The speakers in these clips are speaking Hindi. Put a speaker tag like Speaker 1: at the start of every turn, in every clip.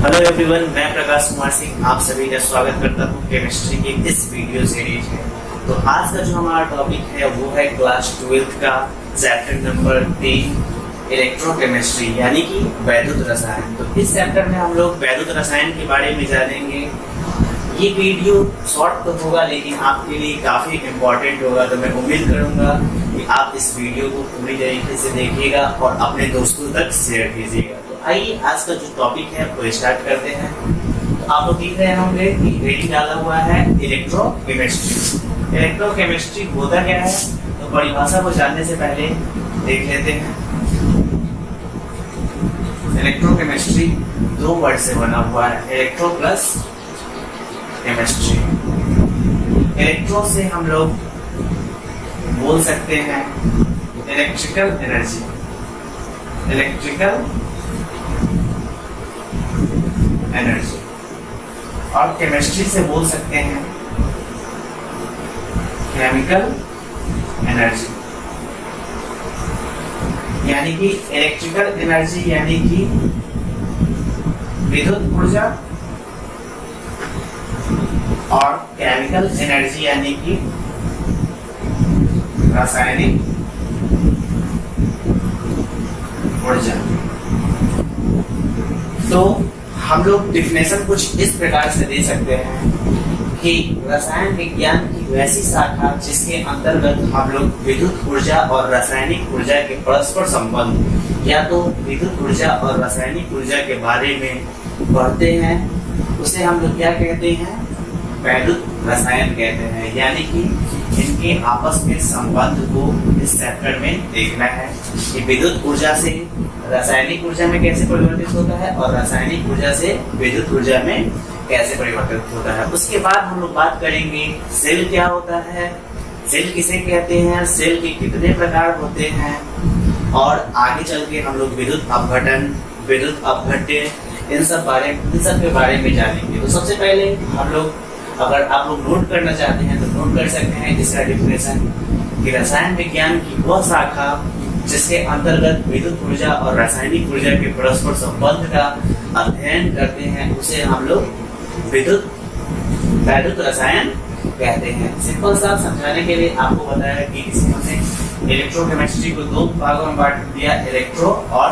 Speaker 1: हेलो एवरीवन, मैं प्रकाश कुमार सिंह आप सभी का स्वागत करता हूं केमिस्ट्री की इस वीडियो सीरीज में। तो आज का जो हमारा टॉपिक है वो है क्लास 12th का चैप्टर नंबर 3 इलेक्ट्रोकेमिस्ट्री यानी कि वैद्युत रसायन। तो इस चैप्टर में हम लोग वैद्युत रसायन के बारे में जानेंगे। ये वीडियो शॉर्ट तो होगा लेकिन आपके लिए काफी इम्पोर्टेंट होगा, तो मैं उम्मीद करूंगा कि आप इस वीडियो को पूरी तरीके से देखिएगा और अपने दोस्तों तक शेयर कीजिएगा। तो आइए आज का जो टॉपिक है वो स्टार्ट करते हैं। तो आप लोग देख रहे होंगे कि हेडिंग डाला हुआ है इलेक्ट्रोकेमिस्ट्री। इलेक्ट्रोकेमिस्ट्री होता क्या है, तो परिभाषा को जानने से पहले देख लेते हैं। इलेक्ट्रोकेमिस्ट्री दो वर्ड से बना हुआ है, इलेक्ट्रो प्लस केमिस्ट्री। इलेक्ट्रो से हम लोग बोल सकते हैं इलेक्ट्रिकल एनर्जी, इलेक्ट्रिकल एनर्जी, और केमिस्ट्री से बोल सकते हैं केमिकल एनर्जी। यानी कि इलेक्ट्रिकल एनर्जी यानी कि विद्युत ऊर्जा और केमिकल एनर्जी यानी कि रासायनिक ऊर्जा। तो हम लोग डिफिनेशन कुछ इस प्रकार से दे सकते हैं कि रसायन विज्ञान की वैसी शाखा जिसके अंतर्गत हम लोग विद्युत ऊर्जा और रासायनिक ऊर्जा के परस्पर संबंध या तो विद्युत ऊर्जा और रासायनिक ऊर्जा के बारे में पढ़ते हैं, उसे हम लोग क्या कहते हैं, वैद्युत रसायन कहते हैं। यानी कि इनके आपस में संबंध को इस चैप्टर में देखना है कि विद्युत ऊर्जा से रासायनिक ऊर्जा में कैसे परिवर्तित होता है और रासायनिक ऊर्जा से विद्युत ऊर्जा में कैसे परिवर्तित होता है। उसके बाद हम लोग बात करेंगे सेल क्या होता है, सेल किसे कहते हैं, सेल के कितने प्रकार होते हैं, और आगे चल के हम लोग विद्युत अपघटन, विद्युत अपघट्य इन सब के बारे में जानेंगे। तो सबसे पहले हम लोग, अगर आप लोग नोट करना चाहते हैं तो नोट कर सकते हैं इसका डिफिनेशन कि रसायन विज्ञान की वह शाखा जिसके अंतर्गत विद्युत ऊर्जा और रासायनिक ऊर्जा के परस्पर संबंध का अध्ययन करते हैं उसे हम लोग वैद्युत रसायन कहते हैं। सिंपल सा समझाने के लिए आपको बताया कि इसमें हमने इलेक्ट्रोकेमिस्ट्री को दो भागों में बांट दिया, इलेक्ट्रो और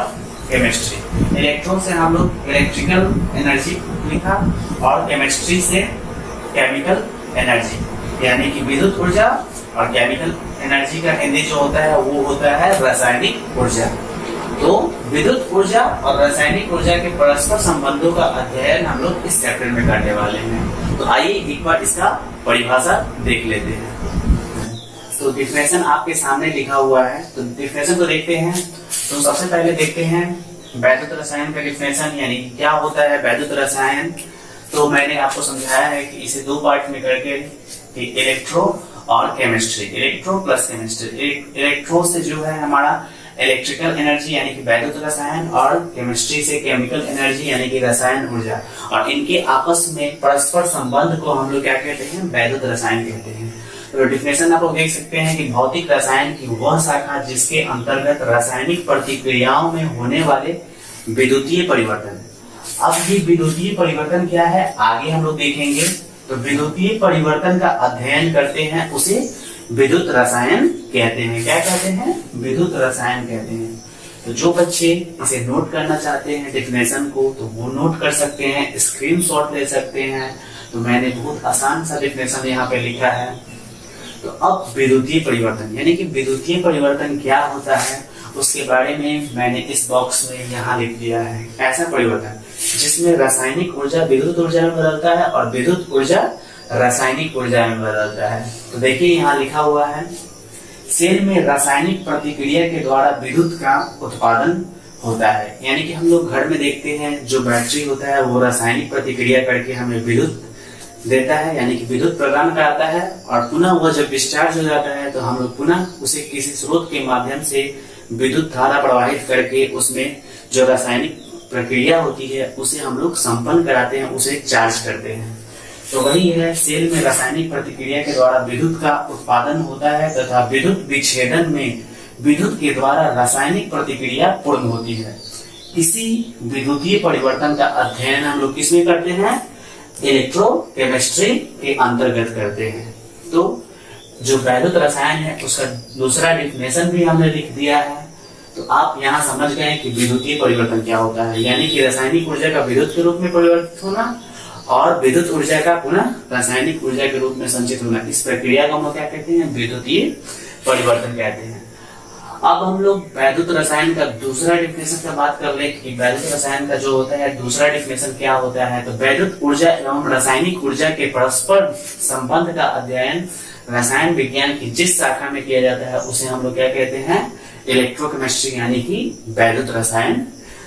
Speaker 1: केमिस्ट्री। इलेक्ट्रो से हम लोग इलेक्ट्रिकल एनर्जी लिखा और केमिस्ट्री से केमिकल एनर्जी यानी कि विद्युत ऊर्जा, और केमिकल एनर्जी का हिंदी जो होता है वो होता है रासायनिक ऊर्जा। तो विद्युत ऊर्जा और रासायनिक ऊर्जा के परस्पर संबंधों का अध्ययन हम लोग इस चैप्टर में करने वाले हैं। तो आइए एक बार इसका परिभाषा देख लेते हैं। तो डिफिनेशन आपके सामने लिखा हुआ है, तो डिफिनेशन को देखते हैं। तो सबसे पहले देखते हैं वैद्युत रसायन का डिफिनेशन, यानी क्या होता है वैद्युत रसायन। तो मैंने आपको समझाया है कि इसे दो पार्ट में करके कि इलेक्ट्रो और chemistry, electro plus chemistry. Electro से जो है हमारा इलेक्ट्रिकल एनर्जी यानी कि वैद्युत रसायन, और केमिस्ट्री से केमिकल एनर्जी यानी कि रसायन ऊर्जा, और इनके आपस में परस्पर संबंध को हम लोग क्या कहते हैं, वैद्युत रसायन कहते हैं। तो डिफिनेशन आप लोग देख सकते हैं कि भौतिक रसायन की वह शाखा जिसके अंतर्गत रासायनिक प्रतिक्रियाओं में होने वाले विद्युतीय परिवर्तन। अब ये विद्युतीय परिवर्तन क्या है आगे हम लोग देखेंगे। तो विद्युतीय परिवर्तन का अध्ययन करते हैं उसे विद्युत रसायन कहते हैं। क्या कहते हैं, विद्युत रसायन कहते हैं। तो जो बच्चे इसे नोट करना चाहते हैं डिफिनेशन को तो वो नोट कर सकते हैं, स्क्रीनशॉट ले सकते हैं। तो मैंने बहुत आसान सा डिफिनेशन यहाँ पे लिखा है। तो अब विद्युतीय परिवर्तन यानी कि विद्युतीय परिवर्तन क्या होता है उसके बारे में मैंने इस बॉक्स में यहाँ लिख दिया है। ऐसा परिवर्तन जिसमें रासायनिक ऊर्जा विद्युत ऊर्जा में बदलता है और विद्युत ऊर्जा रासायनिक ऊर्जा में बदलता है। तो देखिए यहाँ लिखा हुआ है, सेल में रासायनिक प्रतिक्रिया के द्वारा विद्युत का उत्पादन होता है। यानी कि हम लोग घर में देखते हैं जो बैटरी होता है वो रासायनिक प्रतिक्रिया करके हमें विद्युत देता है, यानी कि विद्युत प्रदान कराता है, और पुनः वह जब डिस्चार्ज हो जाता है तो हम लोग पुनः उसे किसी स्रोत के माध्यम से विद्युत धारा प्रवाहित करके उसमें जो रासायनिक प्रक्रिया होती है उसे हम लोग संपन्न कराते हैं, उसे चार्ज करते हैं। तो वही है, सेल में रासायनिक प्रतिक्रिया के द्वारा विद्युत का उत्पादन होता है तथा विद्युत विच्छेदन में विद्युत के द्वारा रासायनिक प्रतिक्रिया पूर्ण होती है। किसी विद्युतीय परिवर्तन का अध्ययन हम लोग किसमें करते हैं, इलेक्ट्रोकेमिस्ट्री के अंतर्गत करते हैं। तो जो वैद्युत रसायन है उसका दूसरा डिफिनेशन भी हमने लिख दिया है। तो आप यहाँ समझ गए कि विद्युतीय परिवर्तन क्या होता है, यानी कि रासायनिक ऊर्जा का विद्युत के रूप में परिवर्तित होना और विद्युत ऊर्जा का पुनः रासायनिक ऊर्जा के रूप में संचित होना, इस प्रक्रिया को हम क्या कहते हैं, विद्युतीय परिवर्तन कहते हैं। अब हम लोग वैद्युत रसायन का दूसरा डिफिनेशन का बात कर ले कि वैद्युत रसायन का जो होता है दूसरा डिफिनेशन क्या होता है। तो वैद्युत ऊर्जा एवं रासायनिक ऊर्जा के परस्पर संबंध का अध्ययन रसायन विज्ञान की जिस शाखा में किया जाता है उसे हम लोग क्या कहते हैं, इलेक्ट्रोकेमिस्ट्री यानी कि वैद्युत रसायन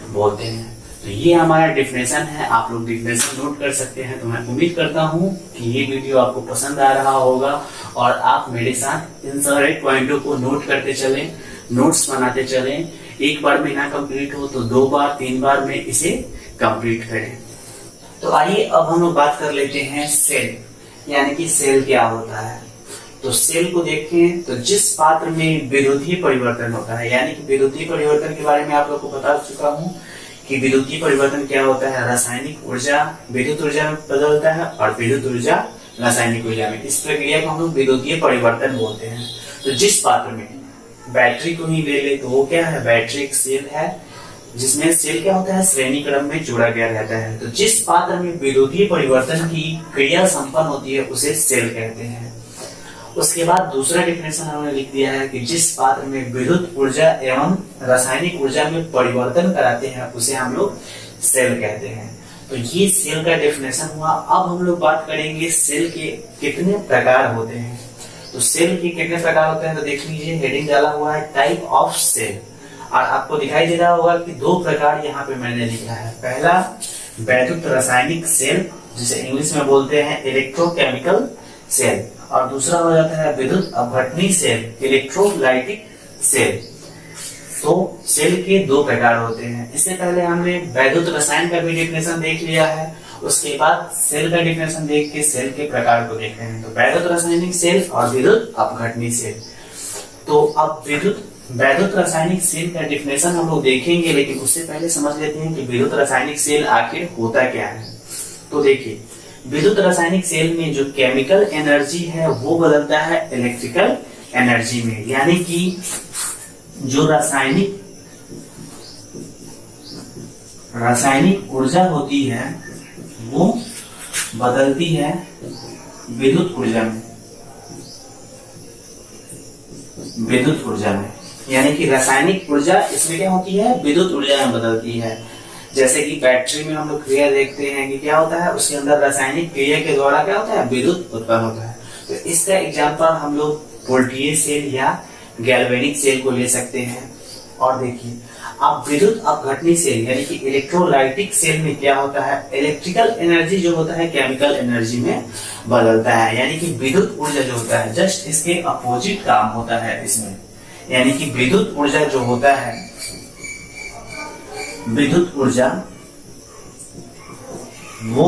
Speaker 1: बोलते हैं। तो ये हमारा डिफिनेशन है, आप लोग डिफिनेशन नोट कर सकते हैं। तो मैं उम्मीद करता हूँ कि ये वीडियो आपको पसंद आ रहा होगा और आप मेरे साथ इन सारे पॉइंटों को नोट करते चलें, नोट्स बनाते चलें। एक बार में ना कंप्लीट हो तो 2 बार 3 बार में इसे कंप्लीट करें। तो आइए अब हम लोग बात कर लेते हैं सेल, यानी कि सेल क्या होता है। तो सेल को देखें तो जिस पात्र में विद्युतीय परिवर्तन होता है, यानी कि विद्युतीय परिवर्तन के बारे में आप लोग को बता चुका हूं कि विद्युतीय परिवर्तन क्या होता है, रासायनिक ऊर्जा विद्युत ऊर्जा में बदलता है और विद्युत ऊर्जा रासायनिक ऊर्जा में, इस प्रक्रिया को हम लोग विद्युतीय परिवर्तन बोलते हैं। तो जिस पात्र में बैटरी को ही ले ले तो वो क्या है, बैटरी एक सेल है जिसमें सेल क्या होता है, श्रेणी क्रम में जोड़ा गया रहता है। तो जिस पात्र में विद्युतीय परिवर्तन की क्रिया संपन्न होती है उसे सेल कहते हैं। उसके बाद दूसरा डिफिनेशन हमने लिख दिया है कि जिस पात्र में विद्युत ऊर्जा एवं रासायनिक ऊर्जा में परिवर्तन कराते हैं उसे हम लोग सेल कहते हैं। तो ये सेल का डिफिनेशन हुआ। अब हम लोग बात करेंगे सेल के कितने प्रकार होते हैं। तो सेल के कितने प्रकार होते हैं तो देख लीजिए, हेडिंग डाला हुआ है टाइप ऑफ सेल, और आपको दिखाई दे रहा होगा कि 2 प्रकार यहाँ पे मैंने लिखा है। पहला वैद्युत रासायनिक सेल, जिसे इंग्लिश में बोलते हैं इलेक्ट्रोकेमिकल सेल, और दूसरा हो जाता है विद्युत अपघटनी सेल, इलेक्ट्रोलाइटिक सेल। तो सेल के 2 प्रकार होते हैं। इससे पहले हमने वैद्युत रसायन का भी डिफिनेशन देख लिया है, उसके बाद सेल का डिफिनेशन देख के सेल के प्रकार को देख रहे हैं। तो वैद्युत रासायनिक सेल और विद्युत अपघटनी सेल। तो अब वैद्युत रासायनिक सेल का डिफिनेशन हम लोग देखेंगे, लेकिन उससे पहले समझ लेते हैं कि विद्युत रासायनिक सेल आखिर होता क्या है। तो देखिए, विद्युत रासायनिक सेल में जो केमिकल एनर्जी है वो बदलता है इलेक्ट्रिकल एनर्जी में, यानी कि जो रासायनिक ऊर्जा होती है वो बदलती है विद्युत ऊर्जा में, यानी कि रासायनिक ऊर्जा इसमें क्या होती है, विद्युत ऊर्जा में बदलती है। जैसे कि बैटरी में हम लोग क्रिया देखते हैं कि क्या होता है, उसके अंदर रासायनिक क्रिया के द्वारा क्या होता है, विद्युत उत्पन्न होता है। तो इसका एग्जांपल हम लोग वोल्टेज सेल या गैल्वेनिक सेल को ले सकते हैं। और देखिए, अब विद्युत अपघटनी सेल यानी कि इलेक्ट्रोलाइटिक सेल में क्या होता है, इलेक्ट्रिकल एनर्जी जो होता है केमिकल एनर्जी में बदलता है, यानी कि विद्युत ऊर्जा जो होता है जस्ट इसके अपोजिट काम होता है इसमें। यानी कि विद्युत ऊर्जा जो होता है, विद्युत ऊर्जा वो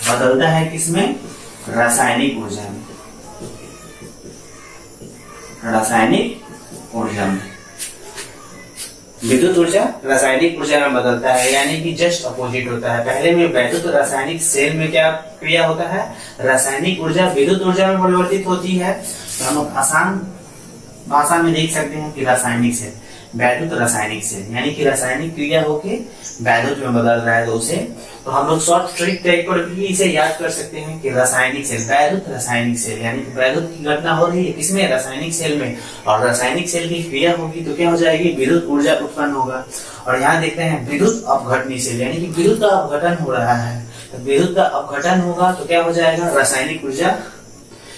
Speaker 1: बदलता है किसमें, रासायनिक ऊर्जा में, विद्युत ऊर्जा रासायनिक ऊर्जा में बदलता है, यानी कि जस्ट अपोजिट होता है। पहले में वैद्युत रासायनिक सेल में क्या क्रिया होता है, रासायनिक ऊर्जा विद्युत ऊर्जा में परिवर्तित होती है। तो हम लोग आसान भाषा में देख सकते हैं कि रासायनिक सेल, वैद्युत रासायनिक सेल, यानी कि रासायनिक क्रिया होके वैद्युत में बदल रहा है। तो उसे तो हम लोग शॉर्ट ट्रिक टाइप पर भी इसे याद कर सकते हैं कि रासायनिक सेल, वैद्युत रासायनिक सेल, यानी कि वैद्युत की घटना हो रही है किसमें, रासायनिक सेल में, और रासायनिक सेल की क्रिया होगी तो क्या हो जाएगी, विद्युत ऊर्जा उत्पन्न होगा। और यहाँ देखते हैं विद्युत अपघटनी सेल, यानी कि विद्युत का अपघटन हो रहा है। तो विद्युत का अपघटन होगा तो क्या हो जाएगा, रासायनिक ऊर्जा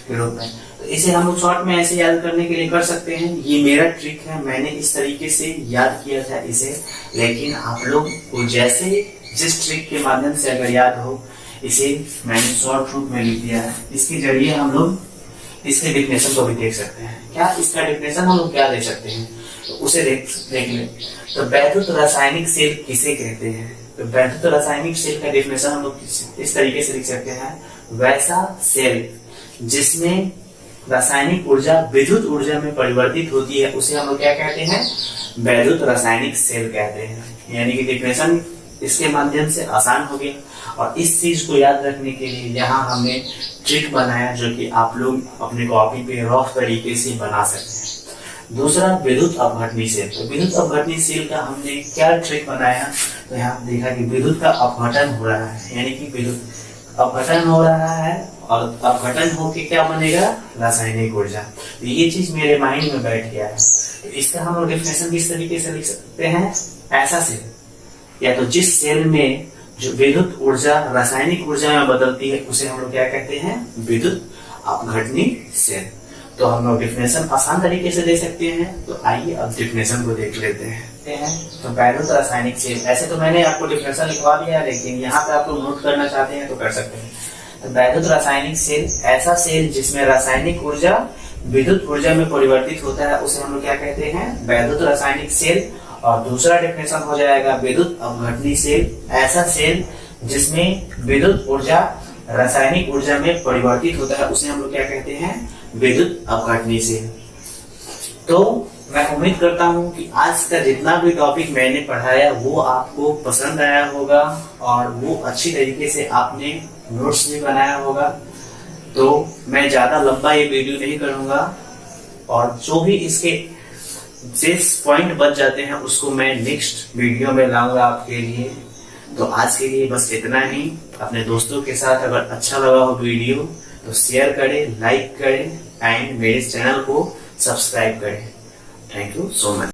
Speaker 1: के रूप में। तो इसे हम लोग शॉर्ट में ऐसे याद करने के लिए कर सकते हैं। ये मेरा ट्रिक है, मैंने इस तरीके से याद किया था इसे, लेकिन आप लोग को जैसे जिस ट्रिक के माध्यम से अगर याद हो, इसे मैंने शॉर्ट रूप में लिख दिया है। इसके जरिए हम लोग इसके डिफिनेशन को भी देख सकते हैं। क्या इसका डिफिनेशन हम लोग क्या दे सकते हैं, तो उसे देख ले। तो वैद्युत रासायनिक सेल किसे कहते हैं, तो वैद्युत रासायनिक सेल का डिफिनेशन हम लोग इस तरीके से लिख सकते हैं, वैसा सेल जिसमें रासायनिक ऊर्जा विद्युत ऊर्जा में परिवर्तित होती है उसे हम लोग क्या कहते हैं, वैद्युत रासायनिक सेल कहते हैं। यानी कि डिफिनेशन इसके माध्यम से आसान हो गया। और इस चीज को याद रखने के लिए यहाँ हमने ट्रिक बनाया जो कि आप लोग अपने कॉपी पे रफ तरीके से बना सकते हैं। दूसरा विद्युत अपघटनी सेल। तो विद्युत अपघटनी सेल का हमने क्या ट्रिक बनाया, तो यहाँ देखा कि विद्युत का अपघटन हो रहा है, यानी कि विद्युत अपघटन हो रहा है और अपघटन होके क्या बनेगा, रासायनिक ऊर्जा। तो ये चीज मेरे माइंड में बैठ गया है। तो इसका हम लोग डेफिनेशन किस तरीके से लिख सकते हैं, ऐसा सेल या तो जिस सेल में जो विद्युत ऊर्जा रासायनिक ऊर्जा में बदलती है उसे हम लोग क्या कहते हैं, विद्युत अपघटनी सेल। तो हम लोग डिफिनेशन आसान तरीके से दे सकते हैं। तो आइए अब डिफिनेशन को देख लेते हैं। तो वैद्युत रासायनिक सेल, ऐसे तो मैंने आपको डिफिनेशन लिखवा दिया है, लेकिन यहाँ पे आप लोग नोट करना चाहते हैं तो कर सकते हैं। तो वैद्युत रासायनिक सेल ऐसा सेल जिसमें रासायनिक ऊर्जा विद्युत ऊर्जा में परिवर्तित होता है उसे हम लोग क्या कहते हैं, वैद्युत रासायनिक सेल। और दूसरा डेफिनेशन हो जाएगा विद्युत अपघटनी सेल, ऐसा सेल जिसमें विद्युत ऊर्जा रासायनिक ऊर्जा में परिवर्तित होता है उसे हम लोग क्या कहते हैं, विद्युत अपघटनी सेल। तो मैं उम्मीद करता हूं कि आज का जितना भी टॉपिक मैंने पढ़ाया वो आपको पसंद आया होगा और वो अच्छी तरीके से आपने नोट्स भी बनाया होगा। तो मैं ज्यादा लंबा ये वीडियो नहीं करूंगा और जो भी इसके शेष पॉइंट बच जाते हैं उसको मैं नेक्स्ट वीडियो में लाऊंगा आपके लिए। तो आज के लिए बस इतना ही। अपने दोस्तों के साथ अगर अच्छा लगा हो वीडियो तो शेयर करें, लाइक करें एंड मेरे चैनल को सब्सक्राइब करें। Thank you so much.